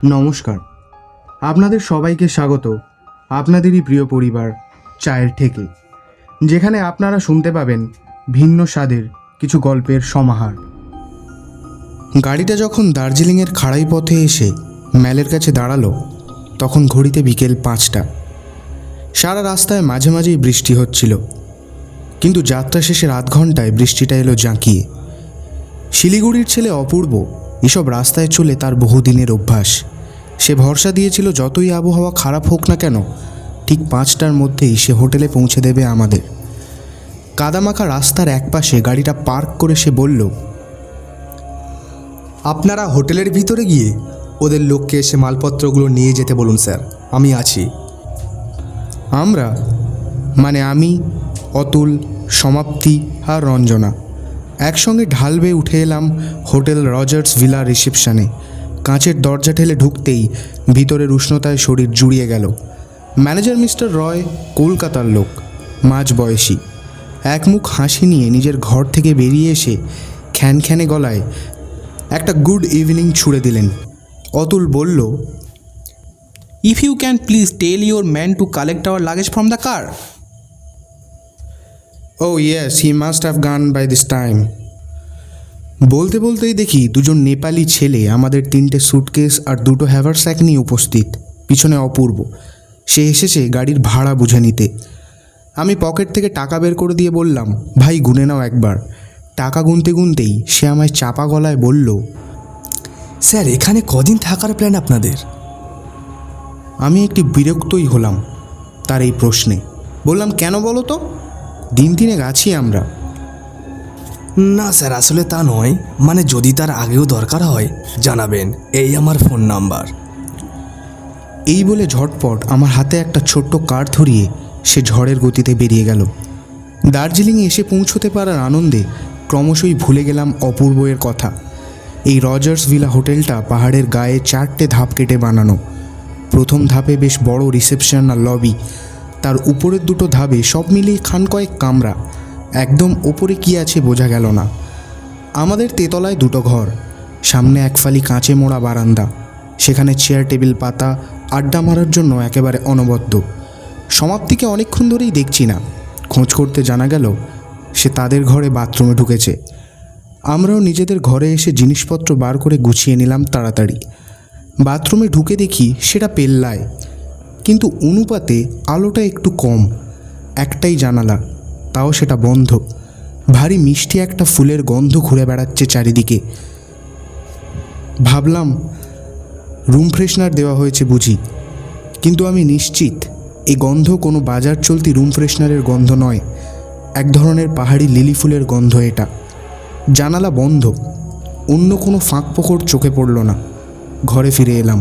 নমস্কার, আপনাদের সবাইকে স্বাগত আপনাদেরই প্রিয় পরিবার চায়ের ঠেকে, যেখানে আপনারা শুনতে পাবেন ভিন্ন স্বাদের কিছু গল্পের সমাহার। গাড়িটা যখন দার্জিলিংয়ের খাড়াই পথে এসে ম্যালের কাছে দাঁড়ালো, তখন ঘড়িতে বিকেল 5টা। সারা রাস্তায় মাঝে মাঝেই বৃষ্টি হচ্ছিল, কিন্তু যাত্রা শেষের আধ ঘন্টায় বৃষ্টিটা এলো জাঁকিয়ে। শিলিগুড়ির ছেলে অপূর্ব এসব রাস্তায় চলে তার বহুদিনের অভ্যাস। সে ভরসা দিয়েছিল যতই আবহাওয়া খারাপ হোক না কেন, ঠিক 5টার মধ্যেই সে হোটেলে পৌঁছে দেবে আমাদের। কাদামাখা রাস্তার একপাশে গাড়িটা পার্ক করে সে বলল, আপনারা হোটেলের ভিতরে গিয়ে ওদের লোককে এসে মালপত্রগুলো নিয়ে যেতে বলুন স্যার, আমি আছি। আমরা মানে আমি, অতুল, সমাপ্তি আর রঞ্জনা একসঙ্গে ঢাল বেয়ে উঠে এলাম হোটেল রজার্স ভিলা রিসেপশনে। কাঁচের দরজা ঠেলে ঢুকতেই ভিতরের উষ্ণতায় শরীর জুড়িয়ে গেল। ম্যানেজার মিস্টার রয় কলকাতার লোক, মাঝ বয়সী, এক মুখ হাসি নিয়ে নিজের ঘর থেকে বেরিয়ে এসে খ্যানখ্যানে গলায় একটা গুড ইভিনিং ছুড়ে দিলেন। অতুল বলল, If you can please tell your man to collect our luggage from the car. Oh yes, he must have gone by this time. বলতে বলতেই দেখি দুজন নেপালি ছেলে আমাদের 3টে স্যুটকেস আর 2টো হ্যাভারস্যাক নিয়ে উপস্থিত। পিছনে অপূর্ব, সে এসেছে গাড়ির ভাড়া বুঝে নিতে। আমি পকেট থেকে টাকা বের করে দিয়ে বললাম, ভাই গুনে নাও একবার। টাকা গুনতে গুনতেই সে আমায় চাপা গলায় বলল, স্যার এখানে কদিন থাকার প্ল্যান আপনাদের? আমি একটি বিরক্তই হলাম তার এই প্রশ্নে। বললাম, কেন বলো তো? দিন 3 আছি আমরা। না স্যার, আসলে তা নয়, মানে যদি তার আগেও দরকার হয় জানাবেন, এই আমার ফোন নাম্বার। এই বলে ঝটপট আমার হাতে একটা ছোট্ট কার্ড ধরিয়ে সে ঝড়ের গতিতে বেরিয়ে গেল। দার্জিলিংয়ে এসে পৌঁছতে পারার আনন্দে ক্রমশই ভুলে গেলাম অপূর্বের কথা। এই রজার্স ভিলা হোটেলটা পাহাড়ের গায়ে 4টে ধাপ কেটে বানানো। প্রথম ধাপে বেশ বড় রিসেপশন আর লবি, তার উপরের 2টো ধাপে সব মিলিয়ে খানকয়েক কামরা। একদম ওপরে কি আছে বোঝা গেল না। আমাদের তেতলায় 2টো ঘর, সামনে এক ফালি কাঁচে মোড়া বারান্দা, সেখানে চেয়ার টেবিল পাতা আড্ডা মারার জন্য একেবারে অনবদ্য। সমাপ্তিকে অনেকক্ষণ ধরেই দেখছি না, খোঁজ করতে জানা গেল সে তাদের ঘরে বাথরুমে ঢুকেছে। আমরাও নিজেদের ঘরে এসে জিনিসপত্র বার করে গুছিয়ে নিলাম তাড়াতাড়ি। বাথরুমে ঢুকে দেখি সেটা পেল্লায়, কিন্তু অনুপাতে আলোটা একটু কম। একটাই জানালা, তাও সেটা বন্ধ। ভারী মিষ্টি একটা ফুলের গন্ধ ঘুরে বেড়াচ্ছে চারিদিকে। ভাবলাম রুম ফ্রেশনার দেওয়া হয়েছে বুঝি, কিন্তু আমি নিশ্চিত এই গন্ধ কোনো বাজার চলতি রুম ফ্রেশনারের গন্ধ নয়। এক ধরনের পাহাড়ি লিলি ফুলের গন্ধ এটা। জানালা বন্ধ, অন্য কোনো ফাঁক ফোকর চোখে পড়ল না। ঘরে ফিরে এলাম।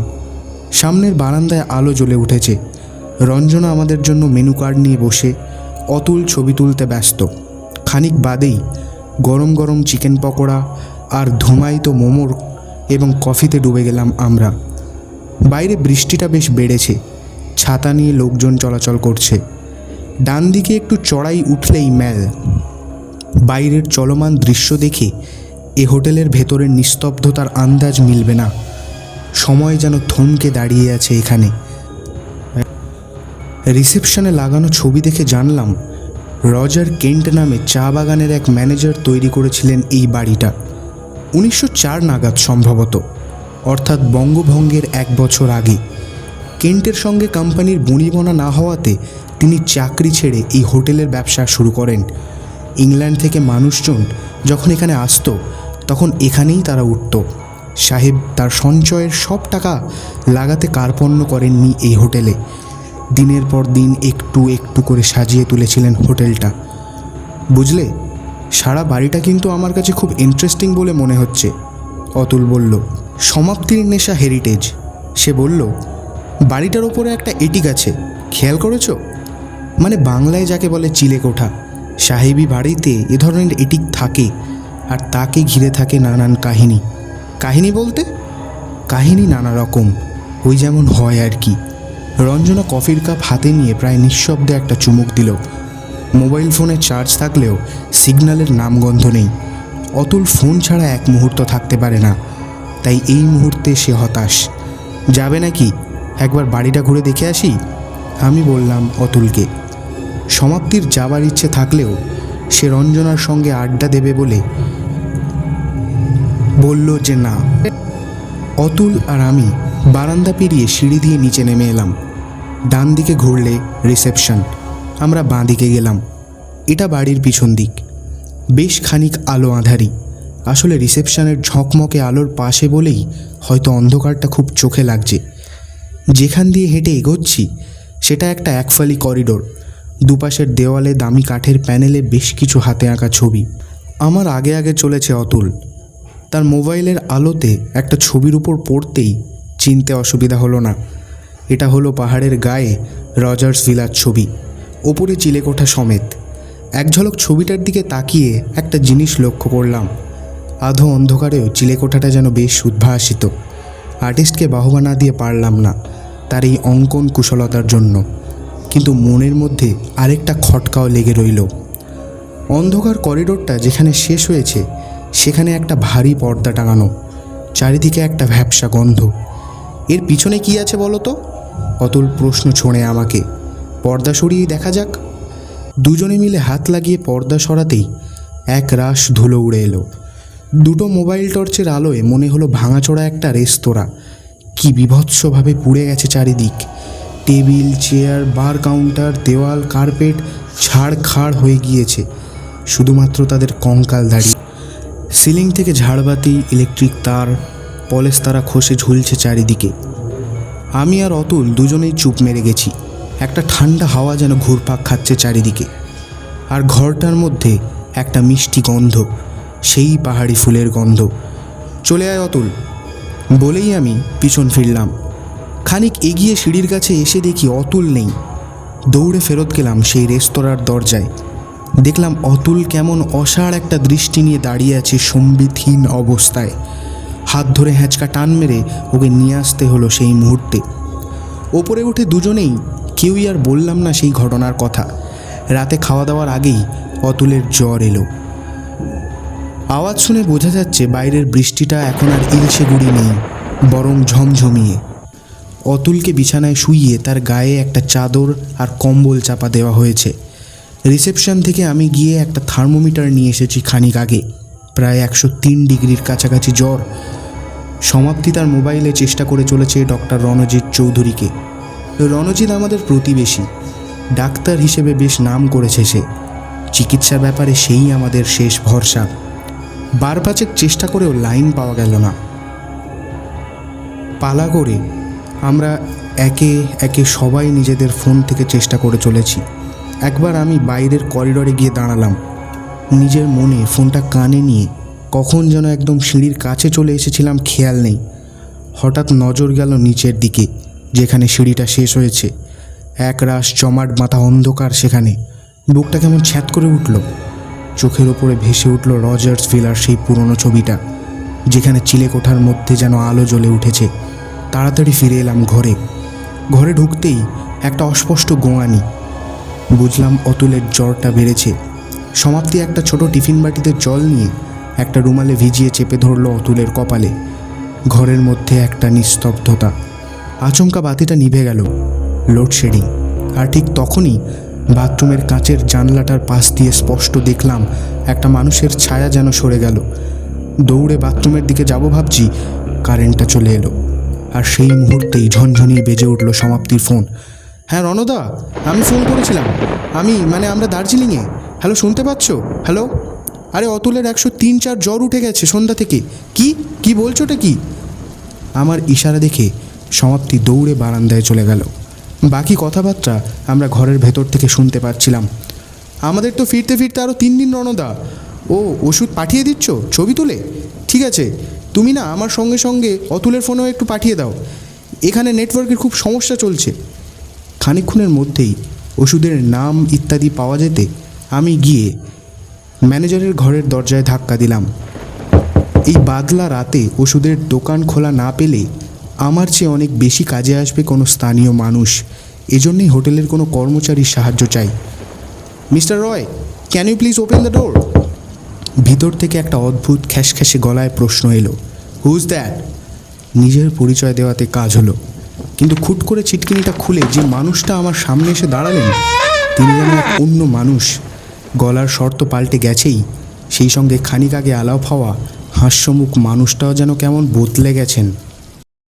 সামনের বারান্দায় আলো জ্বলে উঠেছে। রঞ্জনা আমাদের জন্য মেনু কার্ড নিয়ে বসে, অতুল ছবি তুলতে ব্যস্ত। খানিক বাদেই গরম গরম চিকেন পকোড়া আর ধুমায়িত মোমোর এবং কফিতে ডুবে গেলাম আমরা। বাইরে বৃষ্টিটা বেশ বেড়েছে, ছাতা নিয়ে লোকজন চলাচল করছে। ডান দিকে একটু চড়াই উঠলেই ম্যাল। বাইরের চলমান দৃশ্য দেখে এ হোটেলের ভেতরের নিস্তব্ধতার আন্দাজ মিলবে না। সময় যেন থমকে দাঁড়িয়ে আছে এখানে। রিসেপশনে লাগানো ছবি দেখে জানলাম রজার কেন্ট নামে চা বাগানের এক ম্যানেজার তৈরি করেছিলেন এই বাড়িটা 1904 নাগাদ সম্ভবত, অর্থাৎ বঙ্গভঙ্গের 1 বছর আগে। কেন্টের সঙ্গে কোম্পানির বনিবনা না হওয়াতে তিনি চাকরি ছেড়ে এই হোটেলের ব্যবসা শুরু করেন। ইংল্যান্ড থেকে মানুষজন যখন এখানে আসতো, তখন এখানেই তারা উঠত। সাহেব তার সঞ্চয়ের সব টাকা লাগাতে কার্পণ্য করেননি এই হোটেলে। দিনের পর দিন একটু একটু করে সাজিয়ে তুলেছিলেন হোটেলটা। বুঝলে, সারা বাড়িটা কিন্তু আমার কাছে খুব ইন্টারেস্টিং বলে মনে হচ্ছে, অতুল বলল। সমাপ্তির নেশা হেরিটেজ, সে বলল। বাড়িটার ওপরে একটা এটিক আছে, খেয়াল করেছো? মানে বাংলায় যাকে বলে চিলেকোঠা। সাহেবি বাড়িতে এ ধরনের এটিক থাকে, আর তাকে ঘিরে থাকে নানান কাহিনী। কাহিনী বলতে কাহিনী নানা রকম, ওই যেমন হয় আর কি। রঞ্জনা কফির কাপ হাতে নিয়ে প্রায় নিঃশব্দে একটা চুমুক দিল। মোবাইল ফোনে চার্জ থাকলেও সিগন্যালের নামগন্ধ নেই। অতুল ফোন ছাড়া এক মুহূর্ত থাকতে পারে না, তাই এই মুহূর্তে সে হতাশ। যাবে নাকি একবার বাড়িটা ঘুরে দেখে আসি? আমি বললাম অতুলকে। সমাপ্তির যাবার ইচ্ছে থাকলেও সে রঞ্জনার সঙ্গে আড্ডা দেবে বলে বলল যে না। অতুল আর আমি বারান্দা পেরিয়ে সিঁড়ি দিয়ে নিচে নেমে এলাম। ডান দিকে ঘুরলে রিসেপশন, আমরা বাঁ দিকে গেলাম। এটা বাড়ির পিছন দিক, বেশ খানিক আলো আঁধারি। আসলে রিসেপশনের ঝকমকে আলোর পাশে বলেই হয়তো অন্ধকারটা খুব চোখে লাগছে। যেখান দিয়ে হেঁটে এগোচ্ছি সেটা একটা একফালি করিডোর। দুপাশের দেওয়ালে দামি কাঠের প্যানেলে বেশ কিছু হাতে আঁকা ছবি। আমার আগে আগে চলেছে অতুল। তার মোবাইলের আলোতে একটা ছবির উপর পড়তেই চিনতে অসুবিধা হলো না। এটা হলো পাহাড়ের গায়ে রজার্স ভিলার ছবি, ওপরে চিলেকোঠা সমেত। এক ঝলক ছবিটার দিকে তাকিয়ে একটা জিনিস লক্ষ্য করলাম। আধো অন্ধকারেও চিলেকোঠাটা যেন বেশ উদ্ভাসিত। আর্টিস্টকে বাহবা না দিয়ে পারলাম না তার এই অঙ্কন কুশলতার জন্য, কিন্তু মনের মধ্যে আরেকটা খটকাও লেগে রইল। অন্ধকার করিডোরটা যেখানে শেষ হয়েছে সেখানে একটা ভারী পর্দা টাঙানো, চারিদিকে একটা ভ্যাপসা গন্ধ। এর পিছনে কি আছে বলো তো? অতুল প্রশ্ন ছোঁড়ে আমাকে। পর্দা সরিয়ে দেখা যাক। দুজনে মিলে হাত লাগিয়ে পর্দা সরাতেই এক রাশ ধুলো উড়ে এলো। দুটো মোবাইল টর্চের আলোয় মনে হলো ভাঙাচোরা একটা রেস্তোরাঁ। কি বিভৎসভাবে পুড়ে গেছে চারিদিক। টেবিল, চেয়ার, বার কাউন্টার, দেওয়াল, কার্পেট ছাড়খাড় হয়ে গিয়েছে, শুধুমাত্র তাদের কঙ্কাল দাঁড়িয়ে। সিলিং থেকে ঝাড়বাতি, ইলেকট্রিক তার, পলেস্তারা খসে ঝুলছে চারিদিকে। আমি আর অতুল দুজনেই চুপ মেরে গেছি। একটা ঠান্ডা হাওয়া যেন ঘুরপাক খাচ্ছে চারিদিকে। আর ঘরটার মধ্যে একটা মিষ্টি গন্ধ, সেই পাহাড়ি ফুলের গন্ধ। চলে আয় অতুল বলেই আমি পিছন ফিরলাম। খানিক এগিয়ে সিঁড়ির কাছে এসে দেখি অতুল নেই। দৌড়ে ফেরত গেলাম সেই রেস্তোরাঁর দরজায়। দেখলাম অতুল কেমন অসাড় একটা দৃষ্টি নিয়ে দাঁড়িয়ে আছে সম্বিতহীন অবস্থায়। হাত ধরে হ্যাঁচকা টান মেরে ওকে নিয়ে আসতে হলো সেই মুহূর্তে। ওপরে উঠে দুজনেই কেউই আর বললাম না সেই ঘটনার কথা। রাতে খাওয়া দাওয়ার আগেই অতুলের জ্বর এলো। আওয়াজ শুনে বোঝা যাচ্ছে বাইরের বৃষ্টিটা এখন আর ইলশে গুড়ি নেই, বরং ঝমঝমিয়ে। অতুলকে বিছানায় শুইয়ে তার গায়ে একটা চাদর আর কম্বল চাপা দেওয়া হয়েছে। রিসেপশন থেকে আমি গিয়ে একটা থার্মোমিটার নিয়ে এসেছি খানিক আগে। প্রায় 103 ডিগ্রির কাছাকাছি জ্বর। সমাপ্তি তার মোবাইলে চেষ্টা করে চলেছে ডক্টর রণজিৎ চৌধুরীকে। রণজিৎ আমাদের প্রতিবেশী, ডাক্তার হিসেবে বেশ নাম করেছে সে। চিকিৎসার ব্যাপারে সেই আমাদের শেষ ভরসা। বার পাঁচেক চেষ্টা করেও লাইন পাওয়া গেল না। পালা করে আমরা একে একে সবাই নিজেদের ফোন থেকে চেষ্টা করে চলেছি। একবার আমি বাইরের করিডোরে গিয়ে দাঁড়ালাম। নিজের মনে ফোনটা কানে নিয়ে কখন যেন একদম সিঁড়ির কাছে চলে এসেছিলাম খেয়াল নেই। হঠাৎ নজর গেল নিচের দিকে, যেখানে সিঁড়িটা শেষ হয়েছে। এক রাশ জমাট বাঁধা অন্ধকার সেখানে। বুকটা কেমন ছ্যাঁত করে উঠল। চোখের ওপরে ভেসে উঠল রজার্স ভিলার সেই পুরনো ছবিটা, যেখানে চিলেকোঠার মধ্যে যেন আলো জ্বলে উঠেছে। তাড়াতাড়ি ফিরে এলাম ঘরে। ঘরে ঢুকতেই একটা অস্পষ্ট গোঙানি। বুঝলাম অতুলের জ্বরটা বেড়েছে। সমাপ্তি একটা ছোট টিফিন বাটিতে জল নিয়ে একটা রুমালে ভিজিয়ে চেপে ধরল অতুলের কপালে। ঘরের মধ্যে একটা নিস্তব্ধতা। আচমকা বাতিটা নিভে গেল, লোডশেডিং। আর ঠিক তখনই বাথরুমের কাঁচের জানলাটার পাশ দিয়ে স্পষ্ট দেখলাম একটা মানুষের ছায়া যেন সরে গেল। দৌড়ে বাথরুমের দিকে যাব ভাবছি, কারেন্টটা চলে এলো। আর সেই মুহূর্তেই ঝনঝনিয়ে বেজে উঠল সমাপ্তির ফোন। হ্যাঁ রণদা, আমি ফোন করেছিলাম। আমরা দার্জিলিংয়ে। হ্যালো, শুনতে পাচ্ছ? হ্যালো। আরে অতুলের 103-4 জ্বর উঠে গেছে সন্ধ্যা থেকে। কি বলছো ওটা কি? আমার ইশারা দেখে সমাপ্তি দৌড়ে বারান্দায় চলে গেল। বাকি কথাবার্তা আমরা ঘরের ভেতর থেকে শুনতে পাচ্ছিলাম। আমাদের তো ফিরতে ফিরতে আরও 3 দিন রণদা। ও ওষুধ পাঠিয়ে দিচ্ছ ছবি তুলে? ঠিক আছে, তুমি না আমার সঙ্গে সঙ্গে অতুলের ফোনেও একটু পাঠিয়ে দাও। এখানে নেটওয়ার্কের খুব সমস্যা চলছে। খানিকক্ষণের মধ্যেই ওষুধের নাম ইত্যাদি পাওয়া যেতে আমি গিয়ে ম্যানেজারের ঘরের দরজায় ধাক্কা দিলাম। এই বাদলা রাতে ওষুধের দোকান খোলা না পেলে আমার চেয়ে অনেক বেশি কাজে আসবে কোনো স্থানীয় মানুষ। এজন্যই হোটেলের কোনো কর্মচারীর সাহায্য চাই। Mister Roy, can you please open the door? ভিতর থেকে একটা অদ্ভুত খ্যাসখ্যাসে গলায় প্রশ্ন এলো। Who's that? নিজের পরিচয় দেওয়াতে কাজ হলো, কিন্তু খুট করে চিটকিনিটা খুলে যে মানুষটা আমার সামনে এসে দাঁড়ালেন তিনি যেন এক অন্য মানুষ। গলার শর্ত পাল্টে গেছেই, সেই সঙ্গে খানিক আগে আলাপ হওয়া হাস্যমুখ মানুষটাও যেন কেমন বদলে গেছেন।